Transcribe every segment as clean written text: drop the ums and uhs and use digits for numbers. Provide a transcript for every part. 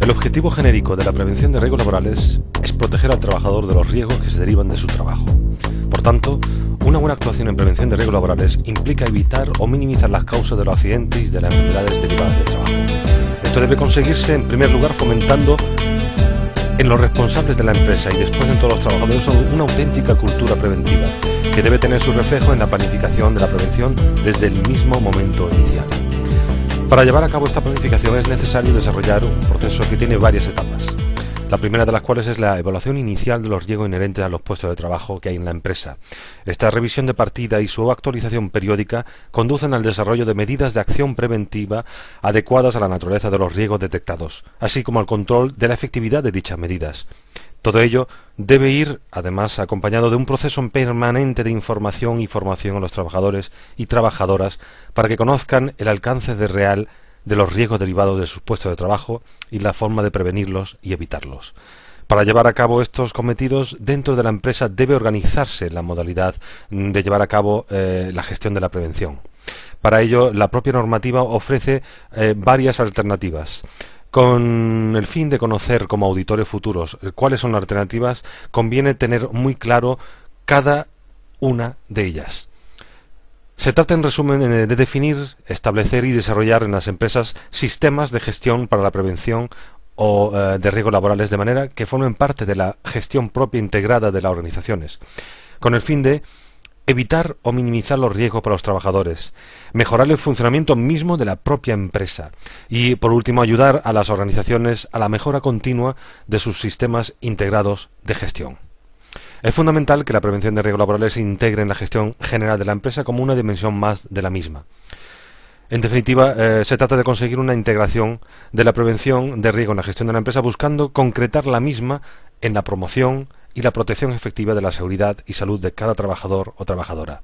El objetivo genérico de la prevención de riesgos laborales es proteger al trabajador de los riesgos que se derivan de su trabajo. Por tanto, una buena actuación en prevención de riesgos laborales implica evitar o minimizar las causas de los accidentes y de las enfermedades derivadas del trabajo. Esto debe conseguirse, en primer lugar, fomentando en los responsables de la empresa y después en todos los trabajadores una auténtica cultura preventiva, que debe tener su reflejo en la planificación de la prevención desde el mismo momento inicial. Para llevar a cabo esta planificación es necesario desarrollar un proceso que tiene varias etapas. La primera de las cuales es la evaluación inicial de los riesgos inherentes a los puestos de trabajo que hay en la empresa. Esta revisión de partida y su actualización periódica conducen al desarrollo de medidas de acción preventiva adecuadas a la naturaleza de los riesgos detectados, así como al control de la efectividad de dichas medidas. Todo ello debe ir, además, acompañado de un proceso permanente de información y formación a los trabajadores y trabajadoras para que conozcan el alcance real de los riesgos derivados de sus puestos de trabajo y la forma de prevenirlos y evitarlos. Para llevar a cabo estos cometidos, dentro de la empresa debe organizarse la modalidad de llevar a cabo la gestión de la prevención. Para ello, la propia normativa ofrece varias alternativas. Con el fin de conocer como auditores futuros cuáles son las alternativas, conviene tener muy claro cada una de ellas. Se trata, en resumen, de definir, establecer y desarrollar en las empresas sistemas de gestión para la prevención o de riesgos laborales, de manera que formen parte de la gestión propia integrada de las organizaciones, con el fin de evitar o minimizar los riesgos para los trabajadores, mejorar el funcionamiento mismo de la propia empresa y, por último, ayudar a las organizaciones a la mejora continua de sus sistemas integrados de gestión. Es fundamental que la prevención de riesgos laborales se integre en la gestión general de la empresa como una dimensión más de la misma. En definitiva, se trata de conseguir una integración de la prevención de riesgo en la gestión de la empresa, buscando concretar la misma en la promoción y la protección efectiva de la seguridad y salud de cada trabajador o trabajadora.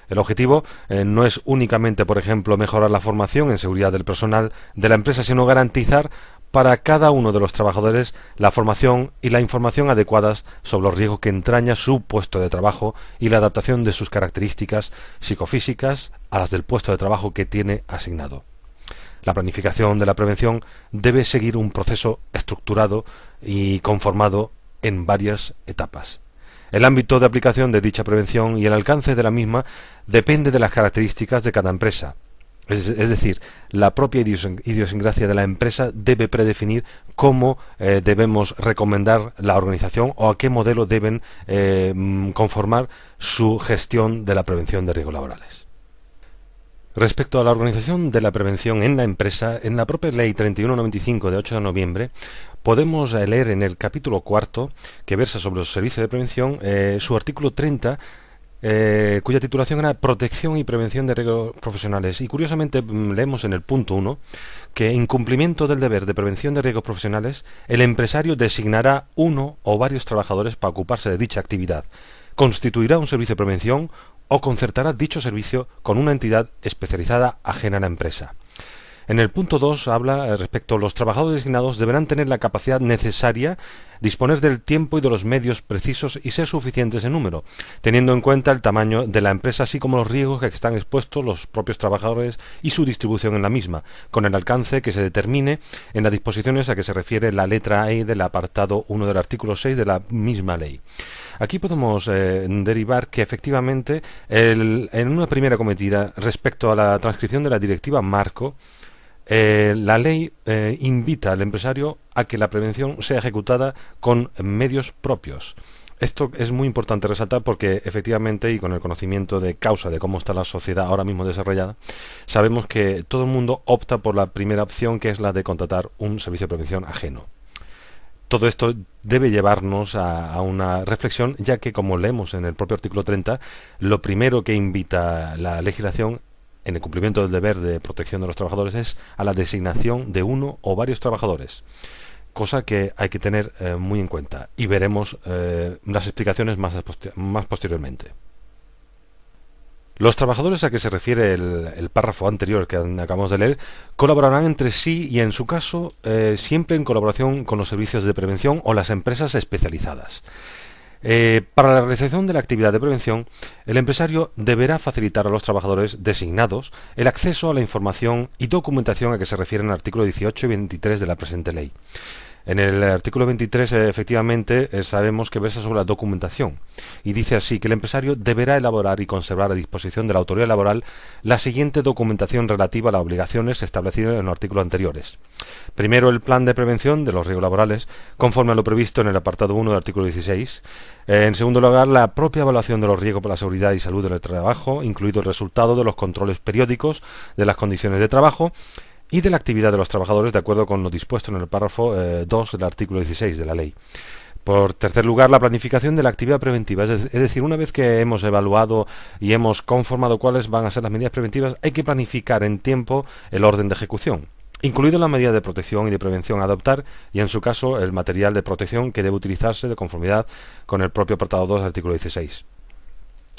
El objetivo no es únicamente, por ejemplo, mejorar la formación en seguridad del personal de la empresa, sino garantizar para cada uno de los trabajadores la formación y la información adecuadas sobre los riesgos que entraña su puesto de trabajo y la adaptación de sus características psicofísicas a las del puesto de trabajo que tiene asignado. La planificación de la prevención debe seguir un proceso estructurado y conformado en varias etapas. El ámbito de aplicación de dicha prevención y el alcance de la misma depende de las características de cada empresa. Es decir, la propia idiosincrasia de la empresa debe predefinir cómo debemos recomendar la organización o a qué modelo deben conformar su gestión de la prevención de riesgos laborales. Respecto a la organización de la prevención en la empresa, en la propia Ley 3195 de 8 de noviembre, podemos leer en el capítulo cuarto, que versa sobre los servicios de prevención, su artículo 30, cuya titulación era Protección y Prevención de Riesgos Profesionales. Y curiosamente leemos en el punto 1 que en cumplimiento del deber de prevención de riesgos profesionales, el empresario designará uno o varios trabajadores para ocuparse de dicha actividad, constituirá un servicio de prevención o concertará dicho servicio con una entidad especializada ajena a la empresa. En el punto 2 habla respecto a los trabajadores designados deberán tener la capacidad necesaria, disponer del tiempo y de los medios precisos y ser suficientes en número, teniendo en cuenta el tamaño de la empresa así como los riesgos que están expuestos los propios trabajadores y su distribución en la misma, con el alcance que se determine en las disposiciones a que se refiere la letra E del apartado 1 del artículo 6 de la misma ley. Aquí podemos derivar que efectivamente en una primera cometida respecto a la transcripción de la directiva marco, la ley invita al empresario a que la prevención sea ejecutada con medios propios. Esto es muy importante resaltar porque efectivamente, y con el conocimiento de causa de cómo está la sociedad ahora mismo desarrollada, sabemos que todo el mundo opta por la primera opción, que es la de contratar un servicio de prevención ajeno. Todo esto debe llevarnos a una reflexión, ya que, como leemos en el propio artículo 30, lo primero que invita la legislación en el cumplimiento del deber de protección de los trabajadores es a la designación de uno o varios trabajadores, cosa que hay que tener muy en cuenta, y veremos las explicaciones más posteriormente. Los trabajadores a que se refiere el párrafo anterior que acabamos de leer colaborarán entre sí y, en su caso, siempre en colaboración con los servicios de prevención o las empresas especializadas. Para la realización de la actividad de prevención, el empresario deberá facilitar a los trabajadores designados el acceso a la información y documentación a que se refieren el artículo 18 y 23 de la presente ley. En el artículo 23, efectivamente, sabemos que versa sobre la documentación y dice así que el empresario deberá elaborar y conservar a disposición de la autoridad laboral la siguiente documentación relativa a las obligaciones establecidas en los artículos anteriores. Primero, el plan de prevención de los riesgos laborales, conforme a lo previsto en el apartado 1 del artículo 16. En segundo lugar, la propia evaluación de los riesgos para la seguridad y salud en el trabajo, incluido el resultado de los controles periódicos de las condiciones de trabajo y de la actividad de los trabajadores de acuerdo con lo dispuesto en el párrafo 2 del artículo 16 de la ley. Por tercer lugar, la planificación de la actividad preventiva, es decir, una vez que hemos evaluado y hemos conformado cuáles van a ser las medidas preventivas, hay que planificar en tiempo el orden de ejecución, incluido las medidas de protección y de prevención a adoptar y, en su caso, el material de protección que debe utilizarse de conformidad con el propio apartado 2 del artículo 16.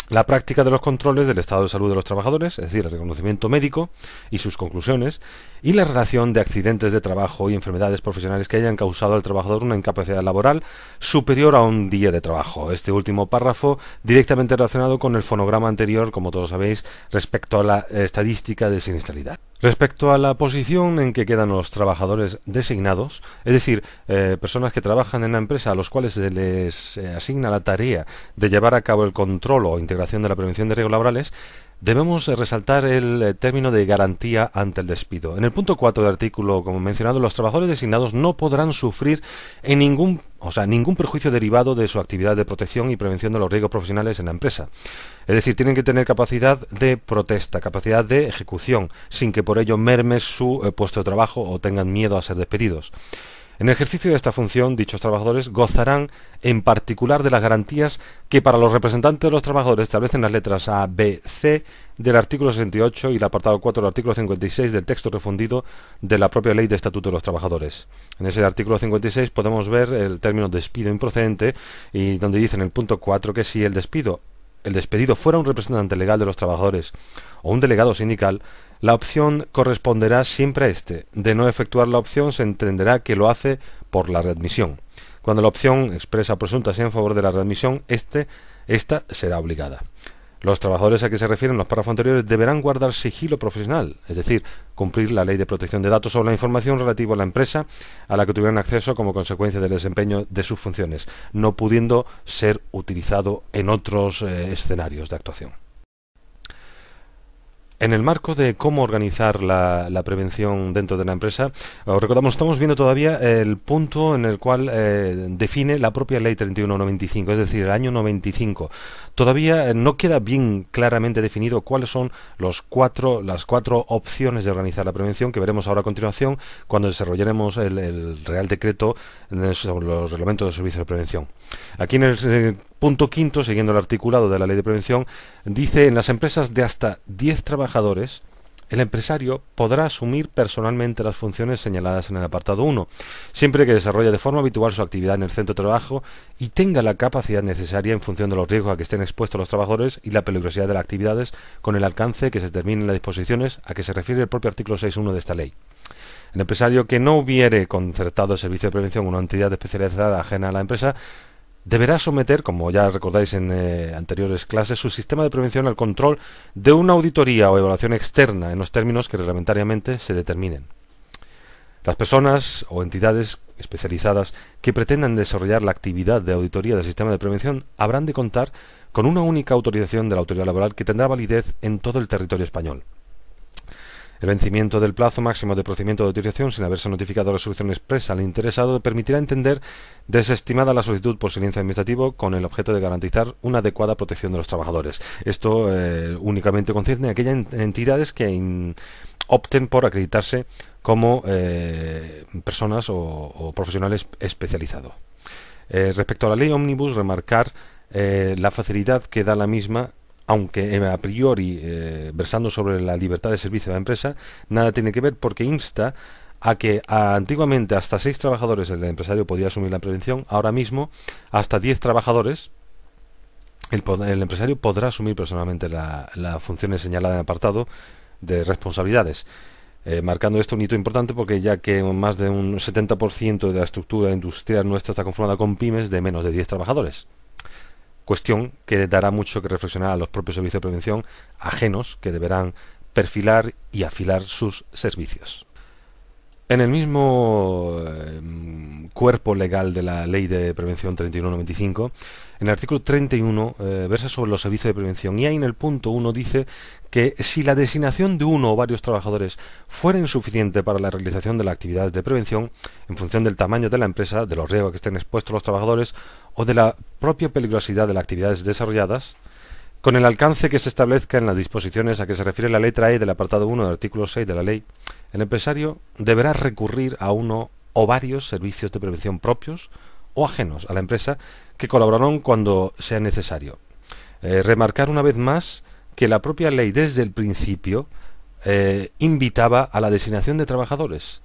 La práctica de los controles del estado de salud de los trabajadores, es decir, el reconocimiento médico y sus conclusiones, y la relación de accidentes de trabajo y enfermedades profesionales que hayan causado al trabajador una incapacidad laboral superior a un día de trabajo. Este último párrafo directamente relacionado con el fonograma anterior, como todos sabéis, respecto a la estadística de siniestralidad. Respecto a la posición en que quedan los trabajadores designados, es decir, personas que trabajan en la empresa a los cuales se les asigna la tarea de llevar a cabo el control o integración de la prevención de riesgos laborales, debemos resaltar el término de garantía ante el despido. En el punto 4 del artículo, como mencionado, los trabajadores designados no podrán sufrir ningún perjuicio derivado de su actividad de protección y prevención de los riesgos profesionales en la empresa. Es decir, tienen que tener capacidad de protesta, capacidad de ejecución, sin que por ello merme su puesto de trabajo o tengan miedo a ser despedidos. En el ejercicio de esta función, dichos trabajadores gozarán en particular de las garantías que para los representantes de los trabajadores establecen las letras A, B, C del artículo 68 y el apartado 4 del artículo 56 del texto refundido de la propia Ley de Estatuto de los Trabajadores. En ese artículo 56 podemos ver el término despido improcedente y donde dice en el punto 4 que si el despedido fuera un representante legal de los trabajadores o un delegado sindical, la opción corresponderá siempre a este. De no efectuar la opción, se entenderá que lo hace por la readmisión. Cuando la opción expresa o presunta sea en favor de la readmisión, esta será obligada. Los trabajadores a que se refieren los párrafos anteriores deberán guardar sigilo profesional, es decir, cumplir la Ley de Protección de Datos sobre la información relativa a la empresa a la que tuvieran acceso como consecuencia del desempeño de sus funciones, no pudiendo ser utilizado en otros escenarios de actuación. En el marco de cómo organizar la prevención dentro de la empresa, os recordamos, estamos viendo todavía el punto en el cual define la propia Ley 3195, es decir, el año 95. Todavía no queda bien claramente definido cuáles son las cuatro opciones de organizar la prevención que veremos ahora a continuación cuando desarrollaremos el Real Decreto sobre los reglamentos de servicios de prevención. Aquí en el punto quinto, siguiendo el articulado de la Ley de Prevención, dice: en las empresas de hasta 10 trabajadores, el empresario podrá asumir personalmente las funciones señaladas en el apartado 1, siempre que desarrolle de forma habitual su actividad en el centro de trabajo y tenga la capacidad necesaria en función de los riesgos a que estén expuestos los trabajadores y la peligrosidad de las actividades, con el alcance que se determine en las disposiciones a que se refiere el propio artículo 6.1 de esta ley. El empresario que no hubiere concertado el servicio de prevención con una entidad especializada ajena a la empresa deberá someter, como ya recordáis en anteriores clases, su sistema de prevención al control de una auditoría o evaluación externa en los términos que reglamentariamente se determinen. Las personas o entidades especializadas que pretendan desarrollar la actividad de auditoría del sistema de prevención habrán de contar con una única autorización de la autoridad laboral que tendrá validez en todo el territorio español. El vencimiento del plazo máximo de procedimiento de autorización sin haberse notificado resolución expresa al interesado permitirá entender desestimada la solicitud por silencio administrativo con el objeto de garantizar una adecuada protección de los trabajadores. Esto únicamente concierne a aquellas entidades que opten por acreditarse como personas o profesionales especializados. Respecto a la ley Ómnibus, remarcar la facilidad que da la misma, aunque a priori versando sobre la libertad de servicio de la empresa, nada tiene que ver, porque insta a que antiguamente hasta 6 trabajadores el empresario podía asumir la prevención, ahora mismo hasta 10 trabajadores el empresario podrá asumir personalmente la función señalada en el apartado de responsabilidades. Marcando esto un hito importante, porque ya que más de un 70% de la estructura industrial nuestra está conformada con pymes de menos de 10 trabajadores. cuestión que dará mucho que reflexionar a los propios servicios de prevención ajenos que deberán perfilar y afilar sus servicios. En el mismo cuerpo legal de la Ley de Prevención 3195, en el artículo 31 versa sobre los servicios de prevención, y ahí en el punto 1 dice que si la designación de uno o varios trabajadores fuera insuficiente para la realización de las actividades de prevención, en función del tamaño de la empresa, de los riesgos que estén expuestos los trabajadores o de la propia peligrosidad de las actividades desarrolladas, con el alcance que se establezca en las disposiciones a que se refiere la letra E del apartado 1 del artículo 6 de la ley, el empresario deberá recurrir a uno o varios servicios de prevención propios o ajenos a la empresa que colaborarán cuando sea necesario. Remarcar una vez más que la propia ley desde el principio invitaba a la designación de trabajadores.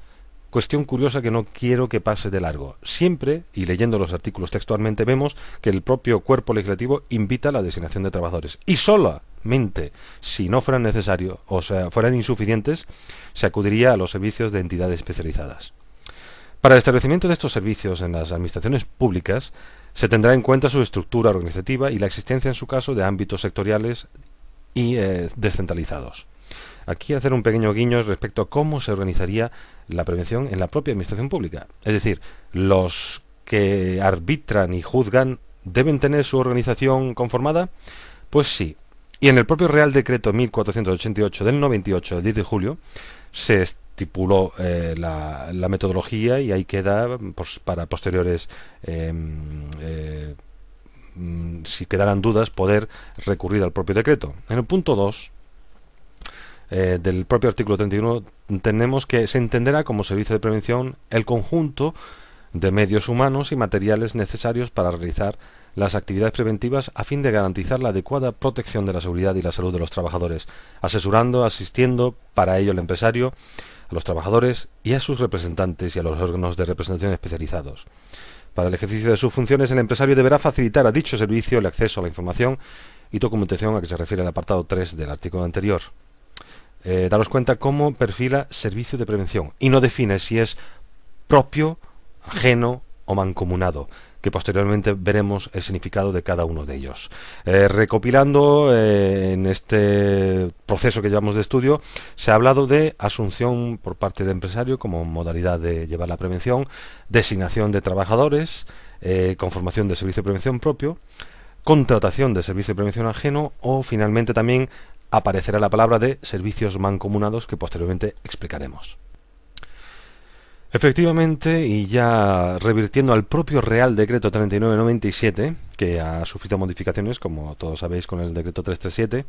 Cuestión curiosa que no quiero que pase de largo. Siempre, y leyendo los artículos textualmente, vemos que el propio cuerpo legislativo invita a la designación de trabajadores. Y solamente, si no fueran necesarios, o sea, fueran insuficientes, se acudiría a los servicios de entidades especializadas. Para el establecimiento de estos servicios en las administraciones públicas, se tendrá en cuenta su estructura organizativa y la existencia, en su caso, de ámbitos sectoriales y descentralizados. Aquí hacer un pequeño guiño respecto a cómo se organizaría la prevención en la propia administración pública. Es decir, los que arbitran y juzgan deben tener su organización conformada. Pues sí. Y en el propio Real Decreto 1488 del 98, del 10 de julio, se estipuló la metodología, y ahí queda pues, para posteriores, si quedaran dudas, poder recurrir al propio decreto. En el punto 2 del propio artículo 31 tenemos que se entenderá como servicio de prevención el conjunto de medios humanos y materiales necesarios para realizar las actividades preventivas a fin de garantizar la adecuada protección de la seguridad y la salud de los trabajadores, asesorando, asistiendo para ello al empresario, a los trabajadores y a sus representantes y a los órganos de representación especializados. Para el ejercicio de sus funciones, el empresario deberá facilitar a dicho servicio el acceso a la información y documentación a que se refiere el apartado 3 del artículo anterior. Daros cuenta cómo perfila servicio de prevención y no define si es propio, ajeno o mancomunado, que posteriormente veremos el significado de cada uno de ellos. Recopilando en este proceso que llevamos de estudio, se ha hablado de asunción por parte del empresario como modalidad de llevar la prevención, designación de trabajadores, conformación de servicio de prevención propio, contratación de servicio de prevención ajeno o finalmente también aparecerá la palabra de servicios mancomunados que posteriormente explicaremos. Efectivamente, y ya revirtiendo al propio Real Decreto 3997, que ha sufrido modificaciones, como todos sabéis, con el Decreto 337,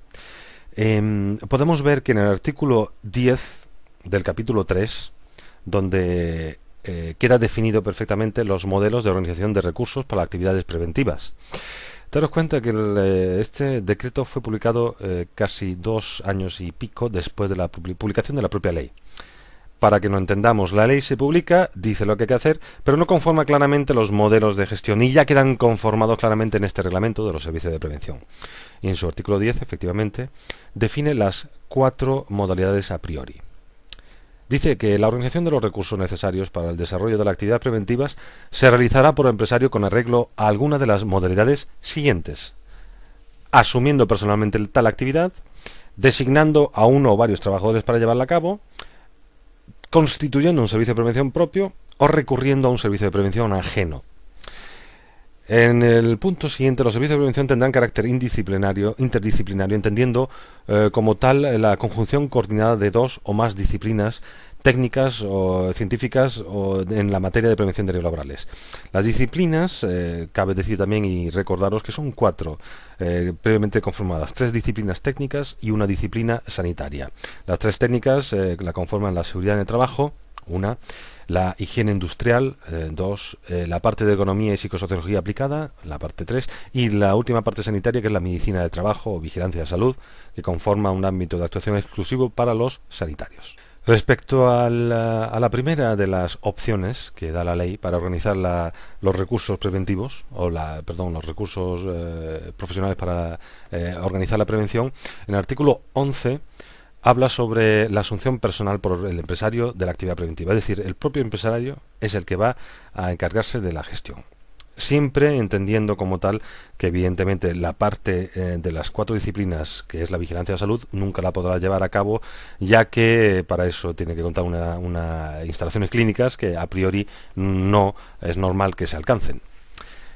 podemos ver que en el artículo 10 del capítulo 3, donde queda definido perfectamente los modelos de organización de recursos para actividades preventivas. Daros cuenta que este decreto fue publicado casi 2 años y pico después de la publicación de la propia ley. Para que lo entendamos, la ley se publica, dice lo que hay que hacer, pero no conforma claramente los modelos de gestión y ya quedan conformados claramente en este reglamento de los servicios de prevención. Y en su artículo 10, efectivamente, define las 4 modalidades a priori. Dice que la organización de los recursos necesarios para el desarrollo de las actividades preventivas se realizará por el empresario con arreglo a alguna de las modalidades siguientes: asumiendo personalmente tal actividad, designando a uno o varios trabajadores para llevarla a cabo, constituyendo un servicio de prevención propio o recurriendo a un servicio de prevención ajeno. En el punto siguiente, los servicios de prevención tendrán carácter interdisciplinario, entendiendo como tal la conjunción coordinada de 2 o más disciplinas técnicas o científicas o en la materia de prevención de riesgos laborales. Las disciplinas, cabe decir también y recordaros que son 4 previamente conformadas: 3 disciplinas técnicas y 1 disciplina sanitaria. Las 3 técnicas la conforman la seguridad en el trabajo, 1, la higiene industrial, 2, la parte de economía y psicosociología aplicada, la parte 3, y la última parte sanitaria, que es la medicina del trabajo o vigilancia de salud, que conforma un ámbito de actuación exclusivo para los sanitarios. Respecto a la primera de las opciones que da la ley para organizar los recursos preventivos, los recursos profesionales para organizar la prevención, en el artículo 11 habla sobre la asunción personal por el empresario de la actividad preventiva. Es decir, el propio empresario es el que va a encargarse de la gestión. siempre entendiendo como tal que evidentemente la parte de las 4 disciplinas que es la vigilancia de salud nunca la podrá llevar a cabo, ya que para eso tiene que contar una instalaciones clínicas que a priori no es normal que se alcancen.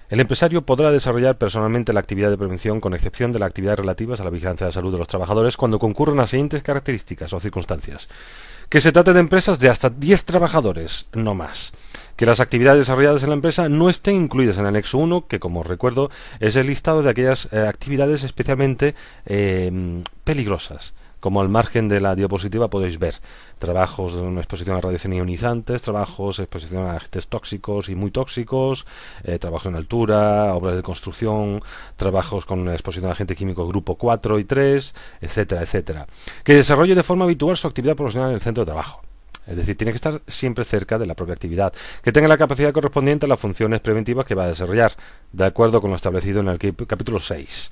El empresario podrá desarrollar personalmente la actividad de prevención con excepción de las actividades relativas a la vigilancia de salud de los trabajadores cuando concurran las siguientes características o circunstancias: que se trate de empresas de hasta 10 trabajadores, no más; que las actividades desarrolladas en la empresa no estén incluidas en el anexo 1, que como recuerdo es el listado de aquellas actividades especialmente peligrosas, como al margen de la diapositiva podéis ver: trabajos de una exposición a radiación ionizantes, trabajos de exposición a agentes tóxicos y muy tóxicos, trabajos en altura, obras de construcción, trabajos con exposición a agentes químicos grupo 4 y 3, etcétera, etcétera. Que desarrolle de forma habitual su actividad profesional en el centro de trabajo. Es decir, tiene que estar siempre cerca de la propia actividad, que tenga la capacidad correspondiente a las funciones preventivas que va a desarrollar, de acuerdo con lo establecido en el capítulo 6.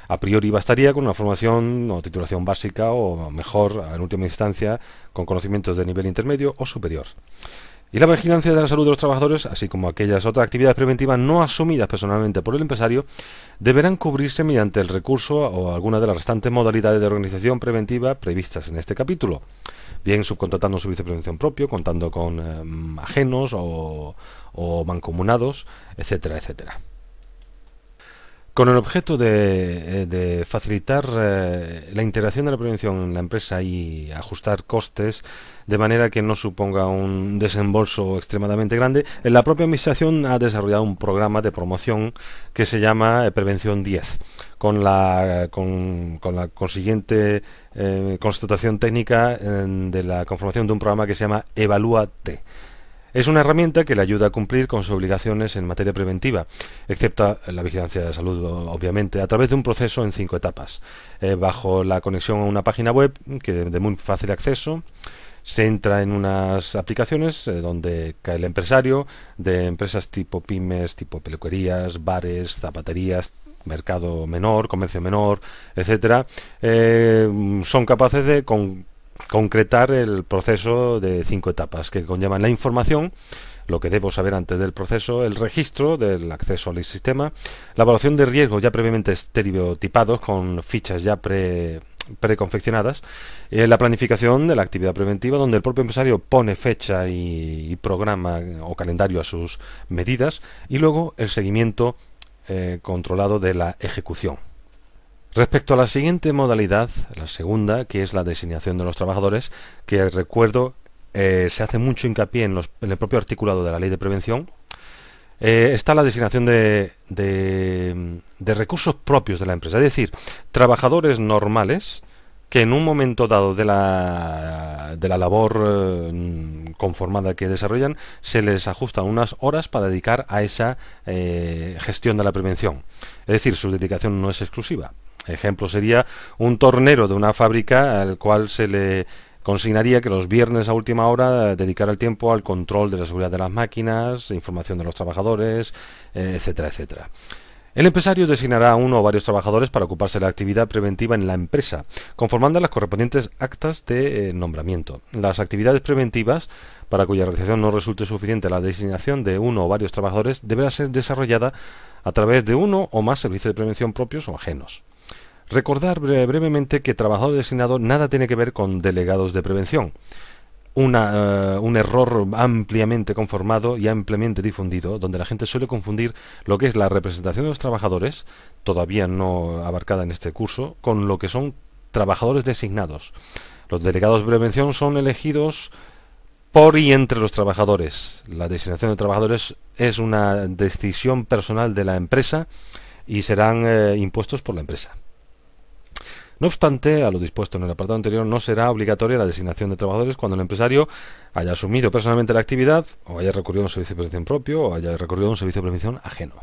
A priori bastaría con una formación o titulación básica, o mejor, en última instancia, con conocimientos de nivel intermedio o superior. Y la vigilancia de la salud de los trabajadores, así como aquellas otras actividades preventivas no asumidas personalmente por el empresario, deberán cubrirse mediante el recurso o alguna de las restantes modalidades de organización preventiva previstas en este capítulo, bien subcontratando un servicio de prevención propio, contando con ajenos o mancomunados, etcétera, etcétera. Con el objeto de facilitar la integración de la prevención en la empresa y ajustar costes de manera que no suponga un desembolso extremadamente grande, la propia administración ha desarrollado un programa de promoción que se llama Prevención 10, con la consiguiente constatación técnica de la conformación de un programa que se llama Evalúate. Es una herramienta que le ayuda a cumplir con sus obligaciones en materia preventiva, excepto la vigilancia de salud, obviamente, a través de un proceso en 5 etapas. Bajo la conexión a una página web de muy fácil acceso, se entra en unas aplicaciones donde cae el empresario de empresas tipo pymes, tipo peluquerías, bares, zapaterías, mercado menor, comercio menor, etcétera. Son capaces de concretar el proceso de 5 etapas que conllevan la información, lo que debo saber antes del proceso, el registro del acceso al sistema, la evaluación de riesgos ya previamente estereotipados con fichas ya preconfeccionadas, la planificación de la actividad preventiva donde el propio empresario pone fecha y programa o calendario a sus medidas, y luego el seguimiento controlado de la ejecución. Respecto a la siguiente modalidad, la segunda, que es la designación de los trabajadores, que recuerdo se hace mucho hincapié en el propio articulado de la Ley de Prevención, está la designación de recursos propios de la empresa, es decir, trabajadores normales que en un momento dado de la labor conformada que desarrollan se les ajustan unas horas para dedicar a esa gestión de la prevención. Es decir, su dedicación no es exclusiva. Ejemplo sería un tornero de una fábrica al cual se le consignaría que los viernes a última hora dedicara el tiempo al control de la seguridad de las máquinas, información de los trabajadores, etcétera, etcétera. El empresario designará a uno o varios trabajadores para ocuparse de la actividad preventiva en la empresa, conformando las correspondientes actas de nombramiento. Las actividades preventivas, para cuya realización no resulte suficiente la designación de uno o varios trabajadores, deberá ser desarrollada a través de uno o más servicios de prevención propios o ajenos. Recordar brevemente que trabajador designado nada tiene que ver con delegados de prevención. Un error ampliamente conformado y ampliamente difundido, donde la gente suele confundir lo que es la representación de los trabajadores, todavía no abarcada en este curso, con lo que son trabajadores designados. Los delegados de prevención son elegidos por y entre los trabajadores. La designación de trabajadores es una decisión personal de la empresa y serán impuestos por la empresa. No obstante, a lo dispuesto en el apartado anterior, no será obligatoria la designación de trabajadores cuando el empresario haya asumido personalmente la actividad, o haya recurrido a un servicio de prevención propio, o haya recurrido a un servicio de prevención ajeno.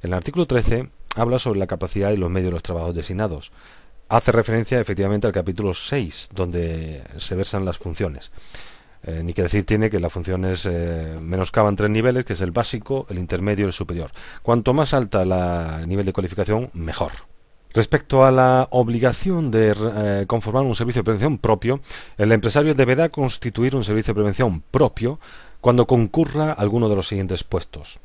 El artículo 13 habla sobre la capacidad y los medios de los trabajadores designados. Hace referencia efectivamente al capítulo 6, donde se versan las funciones. Ni que decir tiene que las funciones menoscaban 3 niveles, que es el básico, el intermedio y el superior. Cuanto más alta el nivel de cualificación, mejor. Respecto a la obligación de conformar un servicio de prevención propio, el empresario deberá constituir un servicio de prevención propio cuando concurra alguno de los siguientes puestos.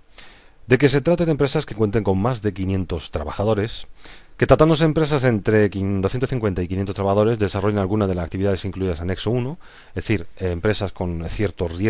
de que se trate de empresas que cuenten con más de 500 trabajadores, que tratándose de empresas entre 250 y 500 trabajadores desarrollen alguna de las actividades incluidas en Anexo 1, es decir, empresas con ciertos riesgos